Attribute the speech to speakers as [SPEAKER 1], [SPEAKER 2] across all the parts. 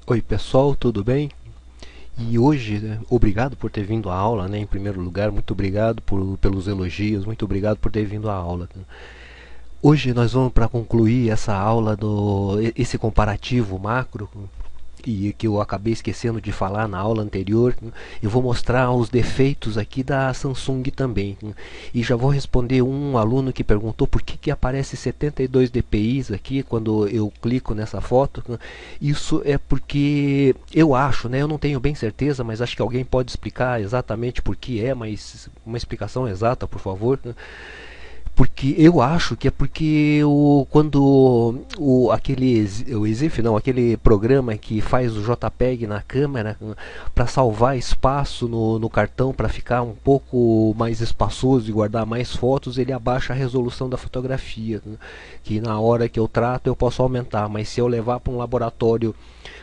[SPEAKER 1] Oi pessoal, tudo bem? E hoje, obrigado por ter vindo à aula, né? Em primeiro lugar, muito obrigado pelos elogios, muito obrigado por ter vindo à aula. Hoje nós vamos para concluir essa aula esse comparativo macro e que eu acabei esquecendo de falar na aula anterior. Eu vou mostrar os defeitos aqui da Samsung também. E já vou responder um aluno que perguntou por que aparece 72 dpi aqui quando eu clico nessa foto. Isso é porque eu acho, né? Eu não tenho bem certeza, mas acho que alguém pode explicar exatamente por que é, mas uma explicação exata, por favor. Porque eu acho que é porque o Exif não, aquele programa que faz o JPEG na câmera para salvar espaço no cartão para ficar um pouco mais espaçoso e guardar mais fotos, ele abaixa a resolução da fotografia, que na hora que eu trato eu posso aumentar, mas se eu levar para um laboratório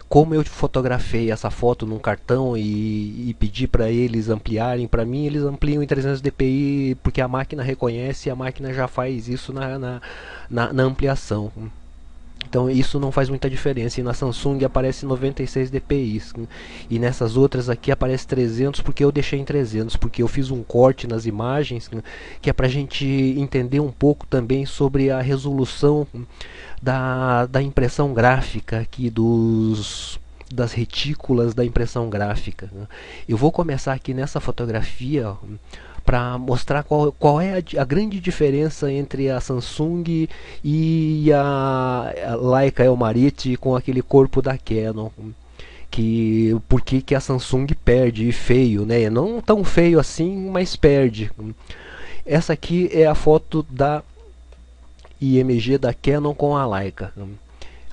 [SPEAKER 1] como eu fotografei essa foto num cartão e pedi para eles ampliarem para mim, eles ampliam em 300 dpi porque a máquina reconhece e a máquina já faz isso na ampliação. Então isso não faz muita diferença. E na Samsung aparece 96 dpi e nessas outras aqui aparece 300 porque eu deixei em 300 porque eu fiz um corte nas imagens que é para a gente entender um pouco também sobre a resolução da impressão gráfica aqui das retículas da impressão gráfica. Eu vou começar aqui nessa fotografia para mostrar qual é a grande diferença entre a Samsung e a Leica Elmarit com aquele corpo da Canon. Por que a Samsung perde feio, né? Não tão feio assim, mas perde. Essa aqui é a foto da IMG da Canon com a Leica.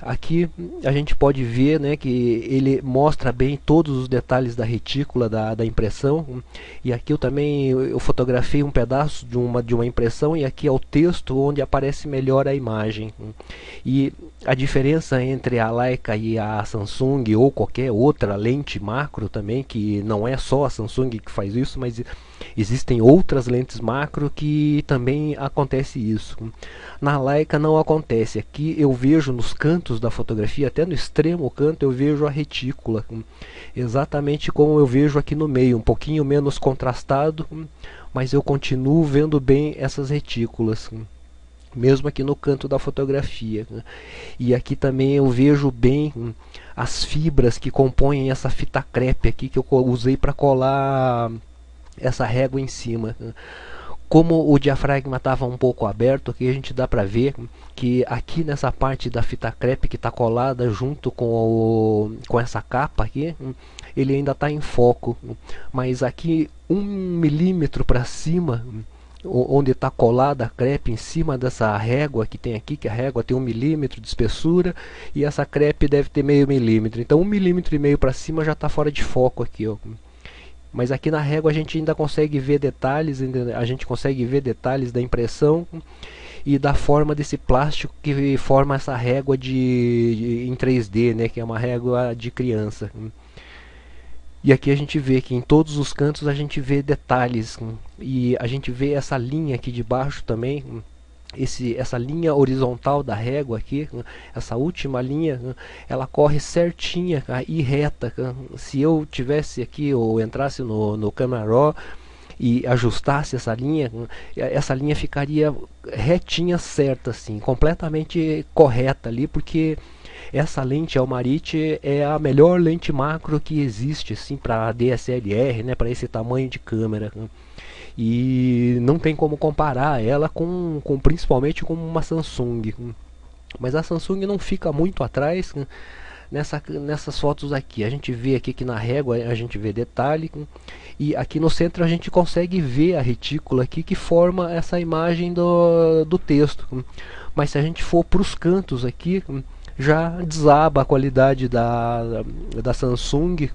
[SPEAKER 1] Aqui a gente pode ver, né, que ele mostra bem todos os detalhes da retícula da impressão. E aqui eu fotografei um pedaço de uma impressão e aqui é o texto onde aparece melhor a imagem. E a diferença entre a Leica e a Samsung ou qualquer outra lente macro também, que não é só a Samsung que faz isso, mas existem outras lentes macro que também acontece isso. Na Leica não acontece. Aqui eu vejo nos cantos da fotografia, até no extremo canto eu vejo a retícula, exatamente como eu vejo aqui no meio, um pouquinho menos contrastado, mas eu continuo vendo bem essas retículas, mesmo aqui no canto da fotografia. E aqui também eu vejo bem as fibras que compõem essa fita crepe aqui que eu usei para colar essa régua em cima. Como o diafragma estava um pouco aberto, aqui a gente dá para ver que aqui nessa parte da fita crepe que está colada junto com essa capa aqui, ele ainda está em foco, mas aqui 1 milímetro para cima, onde está colada a crepe em cima dessa régua que tem aqui, que a régua tem 1 milímetro de espessura e essa crepe deve ter meio milímetro, então 1,5 milímetro para cima já está fora de foco aqui, ó. Mas aqui na régua a gente ainda consegue ver detalhes, a gente consegue ver detalhes da impressão e da forma desse plástico que forma essa régua em 3D, né, que é uma régua de criança. E aqui a gente vê que em todos os cantos a gente vê detalhes e a gente vê essa linha aqui de baixo também. Essa linha horizontal da régua aqui, essa última linha, ela corre certinha e reta. Se eu tivesse aqui ou entrasse no Camera Raw e ajustasse essa linha ficaria retinha, certa, assim, completamente correta ali, porque essa lente Elmarit é a melhor lente macro que existe, assim, para DSLR, né, para esse tamanho de câmera. E não tem como comparar ela principalmente com uma Samsung. Mas a Samsung não fica muito atrás nessas fotos aqui. A gente vê aqui que na régua a gente vê detalhe e aqui no centro a gente consegue ver a retícula aqui que forma essa imagem do texto. Mas se a gente for para os cantos aqui, já desaba a qualidade da Samsung,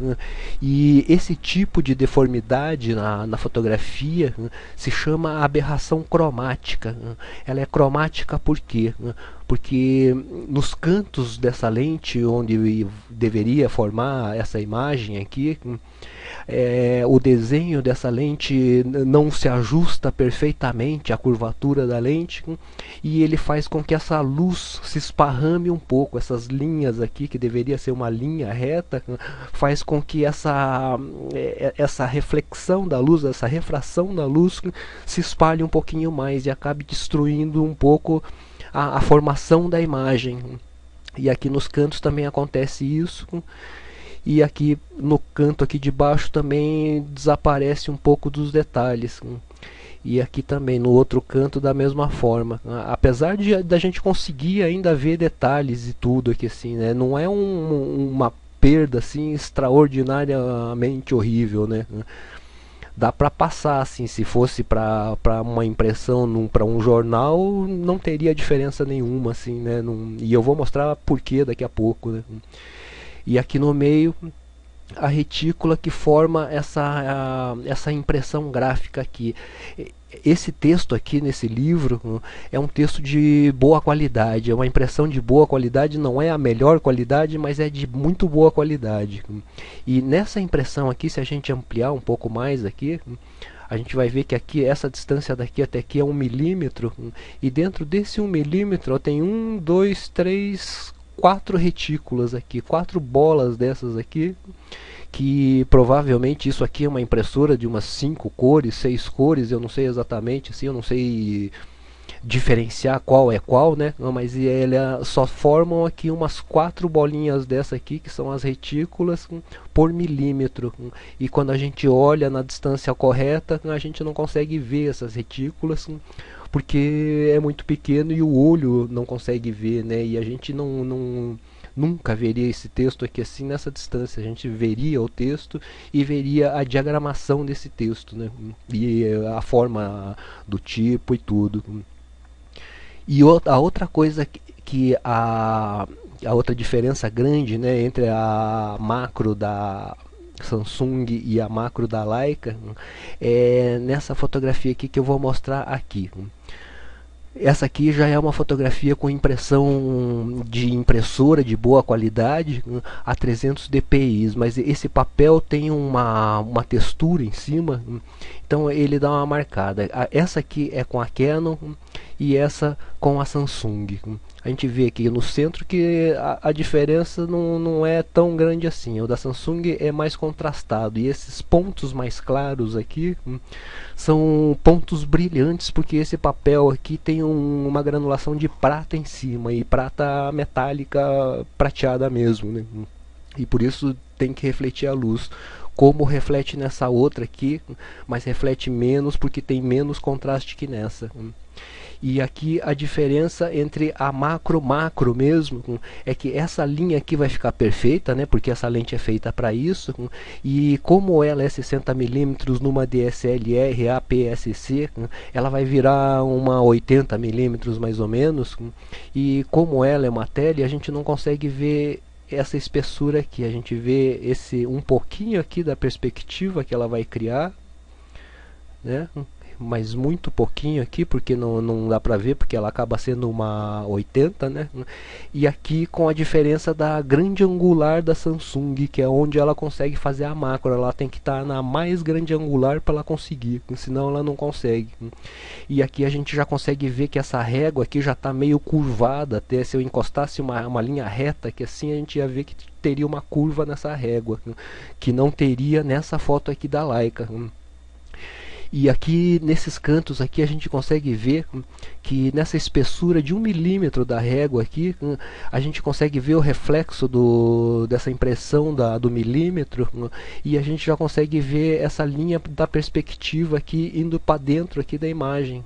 [SPEAKER 1] e esse tipo de deformidade na fotografia se chama aberração cromática. Ela é cromática por quê? Porque nos cantos dessa lente onde deveria formar essa imagem aqui, o desenho dessa lente não se ajusta perfeitamente à curvatura da lente, e ele faz com que essa luz se esparrame um pouco. Essas linhas aqui, que deveria ser uma linha reta, faz com que essa reflexão da luz, essa refração da luz se espalhe um pouquinho mais e acabe destruindo um pouco a formação da imagem. E aqui nos cantos também acontece isso, e aqui no canto aqui de baixo também desaparece um pouco dos detalhes, e aqui também no outro canto da mesma forma, apesar de da gente conseguir ainda ver detalhes e tudo aqui assim, né? Não é uma perda assim extraordinariamente horrível, né? Dá para passar assim, se fosse para uma impressão para um jornal, não teria diferença nenhuma assim, né? E eu vou mostrar por que daqui a pouco, né? E aqui no meio a retícula que forma essa impressão gráfica aqui. Esse texto aqui nesse livro é um texto de boa qualidade, é uma impressão de boa qualidade, não é a melhor qualidade, mas é de muito boa qualidade. E nessa impressão aqui, se a gente ampliar um pouco mais aqui, a gente vai ver que aqui, essa distância daqui até aqui é 1 milímetro, e dentro desse 1 milímetro tem 1, 2, 3, 4 retículas aqui, 4 bolas dessas aqui, que provavelmente isso aqui é uma impressora de umas 5 cores, 6 cores, eu não sei exatamente, assim, eu não sei diferenciar qual é qual, né? Mas elas só formam aqui umas 4 bolinhas dessa aqui, que são as retículas por milímetro. E quando a gente olha na distância correta, a gente não consegue ver essas retículas, porque é muito pequeno e o olho não consegue ver, né? E a gente nunca veria esse texto aqui assim nessa distância. A gente veria o texto e veria a diagramação desse texto, né? E a forma do tipo e tudo. E a outra coisa que a outra diferença grande, né, entre a macro da Samsung e a macro da Leica é nessa fotografia aqui que eu vou mostrar aqui. Essa aqui já é uma fotografia com impressão de impressora de boa qualidade a 300 dpi, mas esse papel tem uma textura em cima, então ele dá uma marcada. Essa aqui é com a Canon e essa com a Samsung. A gente vê aqui no centro que a diferença não é tão grande assim. O da Samsung é mais contrastado, e esses pontos mais claros aqui são pontos brilhantes, porque esse papel aqui tem uma granulação de prata em cima, e prata metálica prateada mesmo, né? E por isso tem que refletir a luz, como reflete nessa outra aqui, mas reflete menos porque tem menos contraste que nessa. E aqui a diferença entre a macro mesmo é que essa linha aqui vai ficar perfeita, né, porque essa lente é feita para isso, e como ela é 60mm numa DSLR APS-C, ela vai virar uma 80mm mais ou menos, e como ela é uma tele, a gente não consegue ver essa espessura aqui, a gente vê esse um pouquinho aqui da perspectiva que ela vai criar, né? Mas muito pouquinho aqui, porque não dá pra ver, porque ela acaba sendo uma 80, né? E aqui com a diferença da grande angular da Samsung, que é onde ela consegue fazer a macro. Ela tem que estar na mais grande angular para ela conseguir, senão ela não consegue. E aqui a gente já consegue ver que essa régua aqui já está meio curvada, até se eu encostasse uma linha reta, que assim a gente ia ver que teria uma curva nessa régua, que não teria nessa foto aqui da Leica. E aqui nesses cantos aqui a gente consegue ver que nessa espessura de 1 milímetro da régua aqui, a gente consegue ver o reflexo dessa impressão do milímetro, e a gente já consegue ver essa linha da perspectiva aqui indo para dentro aqui da imagem.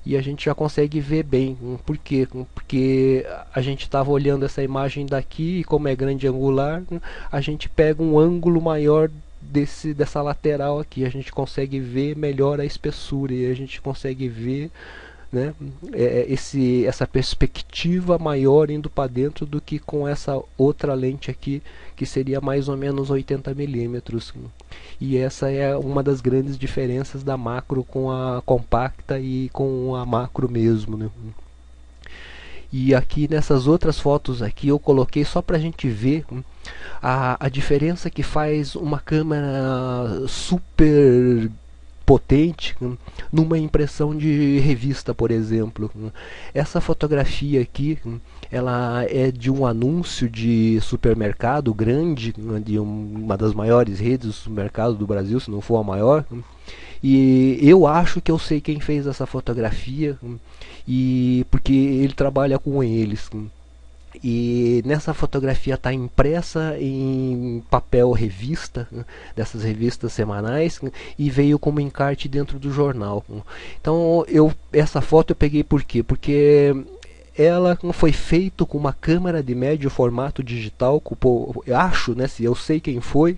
[SPEAKER 1] E a gente já consegue ver bem. Por quê? Porque a gente estava olhando essa imagem daqui, e como é grande angular, a gente pega um ângulo maior dessa lateral aqui, a gente consegue ver melhor a espessura, e a gente consegue ver, né, essa perspectiva maior indo para dentro do que com essa outra lente aqui, que seria mais ou menos 80mm. E essa é uma das grandes diferenças da macro com a compacta e com a macro mesmo, né? E aqui nessas outras fotos aqui eu coloquei só pra gente ver a diferença que faz uma câmera super potente numa impressão de revista, por exemplo. Essa fotografia aqui, ela é de um anúncio de supermercado grande, de uma das maiores redes de supermercado do Brasil, se não for a maior. E eu acho que eu sei quem fez essa fotografia, e porque ele trabalha com eles. E nessa fotografia está impressa em papel revista, dessas revistas semanais, e veio como encarte dentro do jornal. Então essa foto eu peguei por quê? Porque ela foi feita com uma câmera de médio formato digital, acho, né, se eu sei quem foi,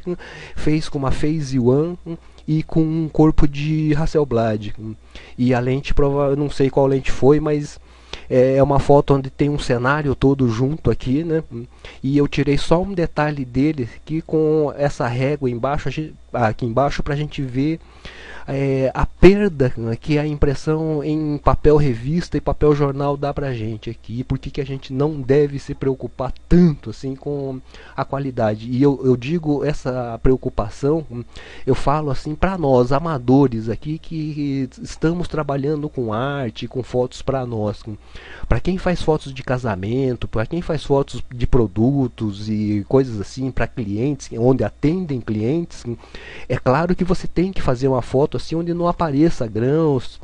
[SPEAKER 1] fez com uma Phase One e com um corpo de Hasselblad. E a lente, não sei qual lente foi, mas é uma foto onde tem um cenário todo junto aqui, né? E eu tirei só um detalhe dele aqui com essa régua embaixo, aqui embaixo, para a gente ver a perda que a impressão em papel revista e papel jornal dá pra gente aqui, e por que a gente não deve se preocupar tanto assim com a qualidade. E eu digo essa preocupação, eu falo assim para nós amadores aqui que estamos trabalhando com arte, com fotos para nós, para quem faz fotos de casamento, para quem faz fotos de produtos e coisas assim para clientes, onde atendem clientes. É claro que você tem que fazer uma foto assim onde não apareça grãos,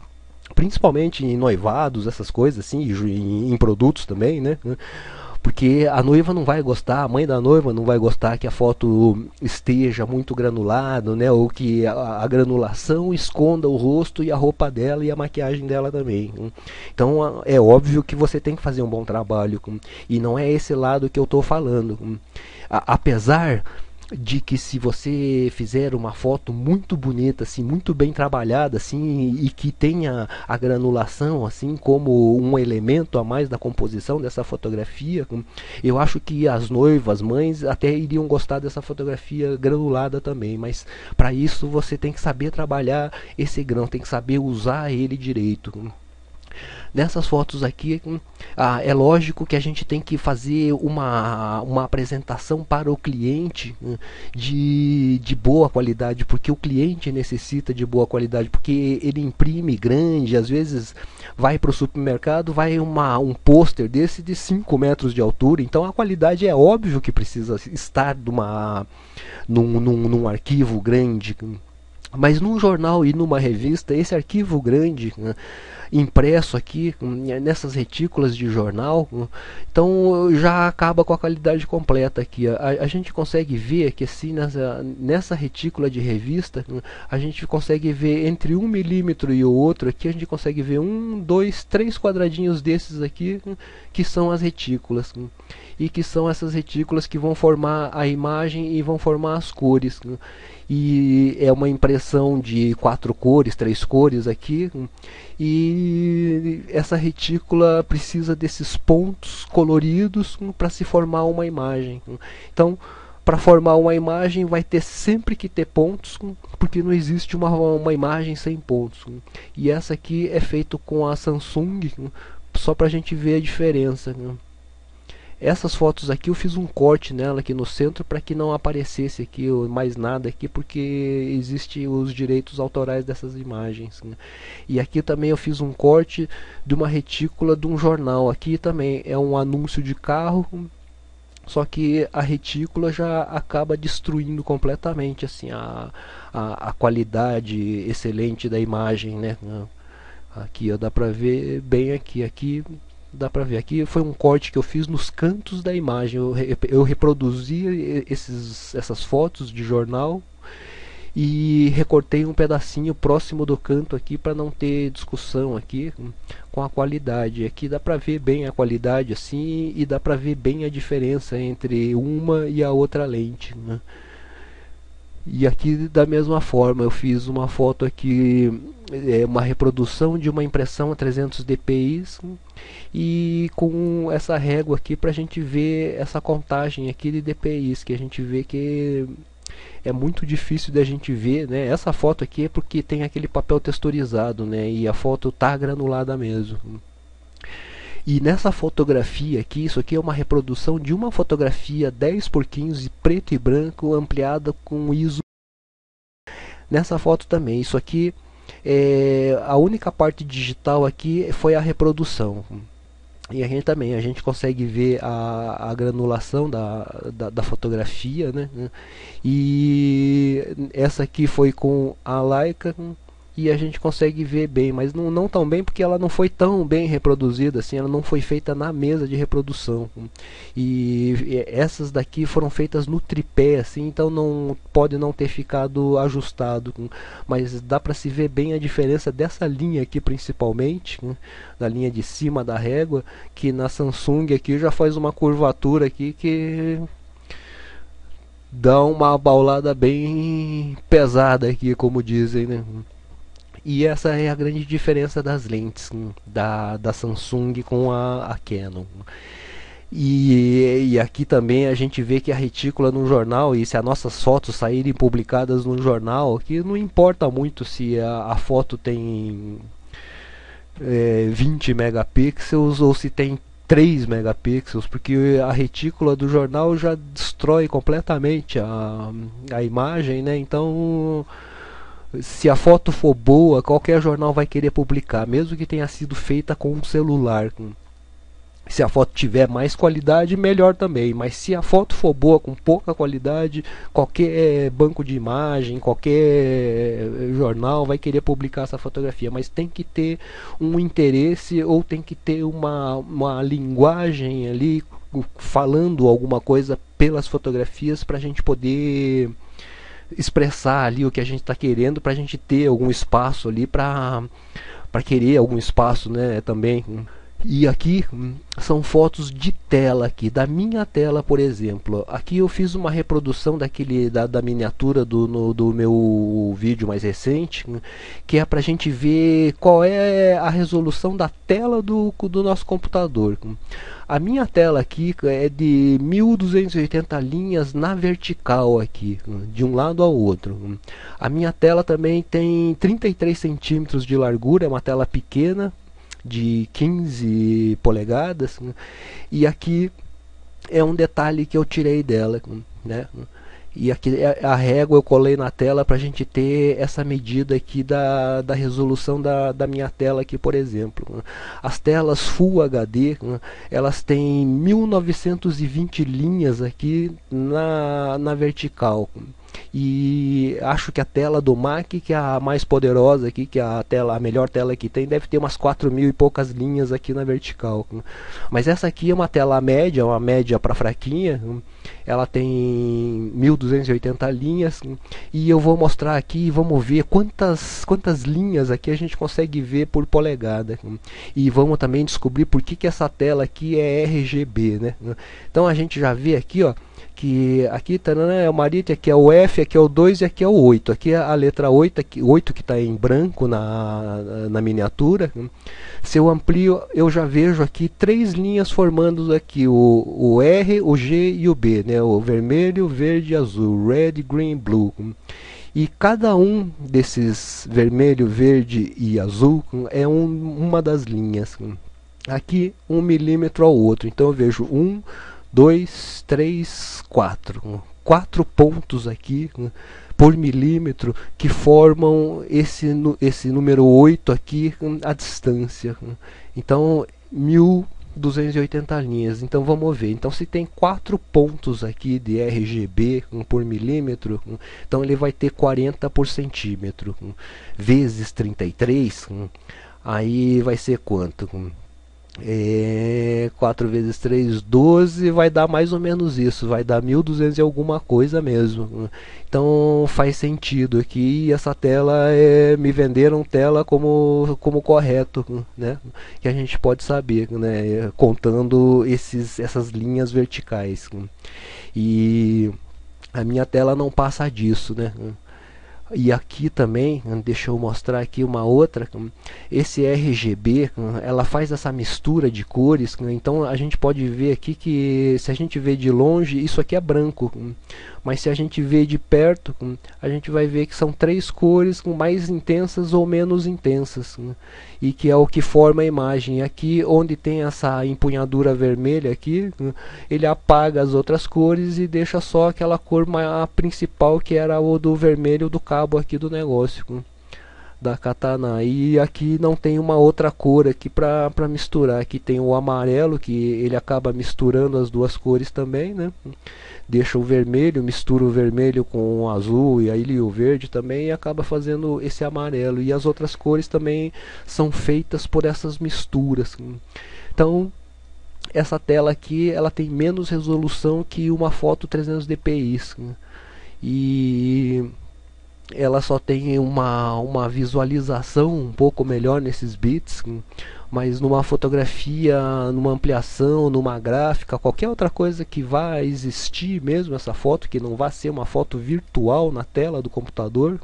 [SPEAKER 1] principalmente em noivados, essas coisas assim, em produtos também, né? Porque a noiva não vai gostar, a mãe da noiva não vai gostar que a foto esteja muito granulada, né? Ou que a granulação esconda o rosto e a roupa dela e a maquiagem dela também. Então é óbvio que você tem que fazer um bom trabalho, e não é esse lado que eu estou falando. Apesar de que se você fizer uma foto muito bonita, assim, muito bem trabalhada, assim, e que tenha a granulação, assim, como um elemento a mais da composição dessa fotografia, eu acho que as noivas, mães, até iriam gostar dessa fotografia granulada também. Mas para isso você tem que saber trabalhar esse grão, tem que saber usar ele direito. Nessas fotos aqui, é lógico que a gente tem que fazer uma apresentação para o cliente de boa qualidade, porque o cliente necessita de boa qualidade, porque ele imprime grande, às vezes vai para o supermercado, vai um pôster desse de 5 metros de altura, então a qualidade é óbvio que precisa estar num arquivo grande. Mas num jornal e numa revista, esse arquivo grande, impresso aqui nessas retículas de jornal, então já acaba com a qualidade completa aqui. A gente consegue ver que assim nessa retícula de revista, a gente consegue ver entre 1 milímetro e o outro aqui, a gente consegue ver 1, 2, 3 quadradinhos desses aqui, que são as retículas. E que são essas retículas que vão formar a imagem e vão formar as cores. E é uma impressão de 4 cores, 3 cores aqui, e essa retícula precisa desses pontos coloridos para se formar uma imagem. Então, para formar uma imagem vai ter sempre que ter pontos, porque não existe uma imagem sem pontos. E essa aqui é feita com a Samsung, só para a gente ver a diferença. Essas fotos aqui eu fiz um corte nela aqui no centro para que não aparecesse aqui mais nada aqui, porque existe os direitos autorais dessas imagens, né? E aqui também eu fiz um corte de uma retícula de um jornal. Aqui também é um anúncio de carro, só que a retícula já acaba destruindo completamente assim a qualidade excelente da imagem, né? Aqui ó, dá pra ver bem aqui dá pra ver aqui, foi um corte que eu fiz nos cantos da imagem. Eu reproduzi essas fotos de jornal e recortei um pedacinho próximo do canto aqui para não ter discussão aqui com a qualidade. Aqui dá pra ver bem a qualidade assim, e dá pra ver bem a diferença entre uma e a outra lente, né? E aqui da mesma forma eu fiz uma foto aqui, uma reprodução de uma impressão a 300 dpi, e com essa régua aqui para a gente ver essa contagem aqui de dpi, que a gente vê que é muito difícil da gente ver, né? Essa foto aqui é porque tem aquele papel texturizado, né? E a foto tá granulada mesmo. E nessa fotografia aqui, isso aqui é uma reprodução de uma fotografia 10x15 preto e branco ampliada com ISO. Nessa foto também, isso aqui a única parte digital aqui foi a reprodução. E a gente consegue ver a granulação da fotografia, né? E essa aqui foi com a Leica, e a gente consegue ver bem, mas não tão bem porque ela não foi tão bem reproduzida assim, ela não foi feita na mesa de reprodução. E essas daqui foram feitas no tripé assim, então não pode não ter ficado ajustado, mas dá para se ver bem a diferença dessa linha aqui principalmente, da linha de cima da régua, que na Samsung aqui já faz uma curvatura aqui que dá uma abaulada bem pesada aqui, como dizem, né? E essa é a grande diferença das lentes da Samsung com a Canon. E aqui também a gente vê que a retícula no jornal, e se as nossas fotos saírem publicadas no jornal, aqui não importa muito se a foto tem 20 megapixels ou se tem 3 megapixels, porque a retícula do jornal já destrói completamente a imagem, né? Então, se a foto for boa, qualquer jornal vai querer publicar, mesmo que tenha sido feita com um celular. Se a foto tiver mais qualidade, melhor também. Mas se a foto for boa com pouca qualidade, qualquer banco de imagem, qualquer jornal vai querer publicar essa fotografia. Mas tem que ter um interesse ou tem que ter uma linguagem ali falando alguma coisa pelas fotografias para a gente poder expressar ali o que a gente está querendo, para a gente ter algum espaço ali para querer algum espaço, né, também. E aqui são fotos de tela aqui, da minha tela, por exemplo. Aqui eu fiz uma reprodução da miniatura do meu vídeo mais recente, que é para a gente ver qual é a resolução da tela do nosso computador. A minha tela aqui é de 1280 linhas na vertical aqui, de um lado ao outro. A minha tela também tem 33 centímetros de largura, é uma tela pequena, de 15 polegadas, e aqui é um detalhe que eu tirei dela, né? E aqui a régua eu colei na tela para a gente ter essa medida aqui da resolução da minha tela aqui, por exemplo. As telas Full HD, elas têm 1920 linhas aqui na vertical. E acho que a tela do Mac, que é a mais poderosa aqui, que é a melhor tela que tem, deve ter umas 4.000 e poucas linhas aqui na vertical. Mas essa aqui é uma tela média, uma média para fraquinha. Ela tem 1280 linhas, e eu vou mostrar aqui e vamos ver quantas linhas aqui a gente consegue ver por polegada. E vamos também descobrir por que essa tela aqui é RGB, né? Então a gente já vê aqui, ó, que aqui é o Marite, aqui é o F, aqui é o 2 e aqui é o 8. Aqui é a letra 8, aqui, 8 que está em branco na miniatura. Se eu amplio, eu já vejo aqui 3 linhas formando aqui o R, o G e o B, né? O vermelho, verde e azul, red, green, blue. E cada um desses vermelho, verde e azul é uma das linhas. Aqui 1 milímetro ao outro, então eu vejo 1, 2, 3, 4. 4 pontos aqui por milímetro que formam esse número 8 aqui à distância. Então 1280 linhas. Então vamos ver. Então se tem 4 pontos aqui de RGB por milímetro, então ele vai ter 40 por centímetro. Vezes 33, aí vai ser quanto? 4 vezes 3, 12, vai dar mais ou menos isso, vai dar 1200 e alguma coisa mesmo. Então faz sentido aqui. E essa tela me venderam tela como correto, né? Que a gente pode saber, né? Contando essas linhas verticais. E a minha tela não passa disso, né? E aqui também, deixa eu mostrar aqui uma outra, esse RGB, ela faz essa mistura de cores, então a gente pode ver aqui que se a gente vê de longe, isso aqui é branco, mas se a gente vê de perto, a gente vai ver que são três cores mais intensas ou menos intensas, e que é o que forma a imagem. Aqui onde tem essa empunhadura vermelha aqui, ele apaga as outras cores e deixa só aquela cor principal, que era o do vermelho do cabo aqui do negócio, da katana. E aqui não tem uma outra cor aqui para misturar. Aqui tem o amarelo, que ele acaba misturando as duas cores também, né? Deixa o vermelho, mistura o vermelho com o azul e aí o verde também, e acaba fazendo esse amarelo. E as outras cores também são feitas por essas misturas. Então essa tela aqui, ela tem menos resolução que uma foto 300 dpi, e ela só tem uma visualização um pouco melhor nesses bits, mas numa fotografia, numa ampliação, numa gráfica, qualquer outra coisa que vá existir mesmo, essa foto, que não vai ser uma foto virtual na tela do computador,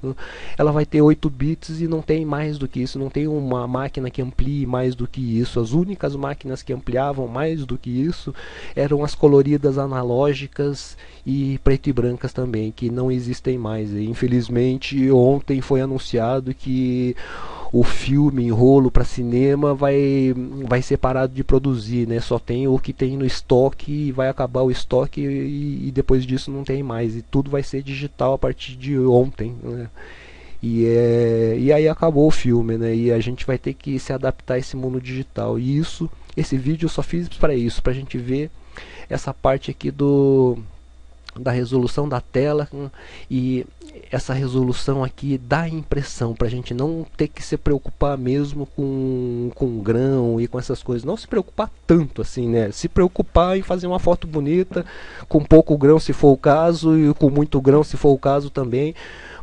[SPEAKER 1] ela vai ter 8 bits e não tem mais do que isso, não tem uma máquina que amplie mais do que isso. As únicas máquinas que ampliavam mais do que isso eram as coloridas analógicas e preto e brancas também, que não existem mais. E, infelizmente, ontem foi anunciado que o filme em rolo para cinema vai ser parado de produzir, né? Só tem o que tem no estoque e vai acabar o estoque, e depois disso não tem mais, e tudo vai ser digital a partir de ontem, né? E aí acabou o filme, né? E a gente vai ter que se adaptar a esse mundo digital. E esse vídeo eu só fiz para isso, para a gente ver essa parte aqui da resolução da tela, e essa resolução aqui dá impressão, para a gente não ter que se preocupar mesmo com grão e com essas coisas, não se preocupar tanto assim, né? Se preocupar em fazer uma foto bonita com pouco grão se for o caso, e com muito grão se for o caso também,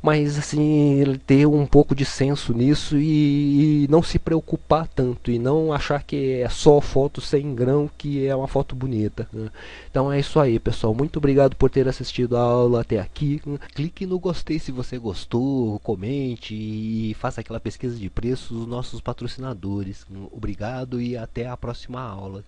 [SPEAKER 1] mas assim, ter um pouco de senso nisso e não se preocupar tanto, e não achar que é só foto sem grão que é uma foto bonita, né? Então é isso aí, pessoal, muito obrigado por ter assistido a aula até aqui. Clique no gostei se você gostou, comente e faça aquela pesquisa de preços dos nossos patrocinadores. Obrigado e até a próxima aula.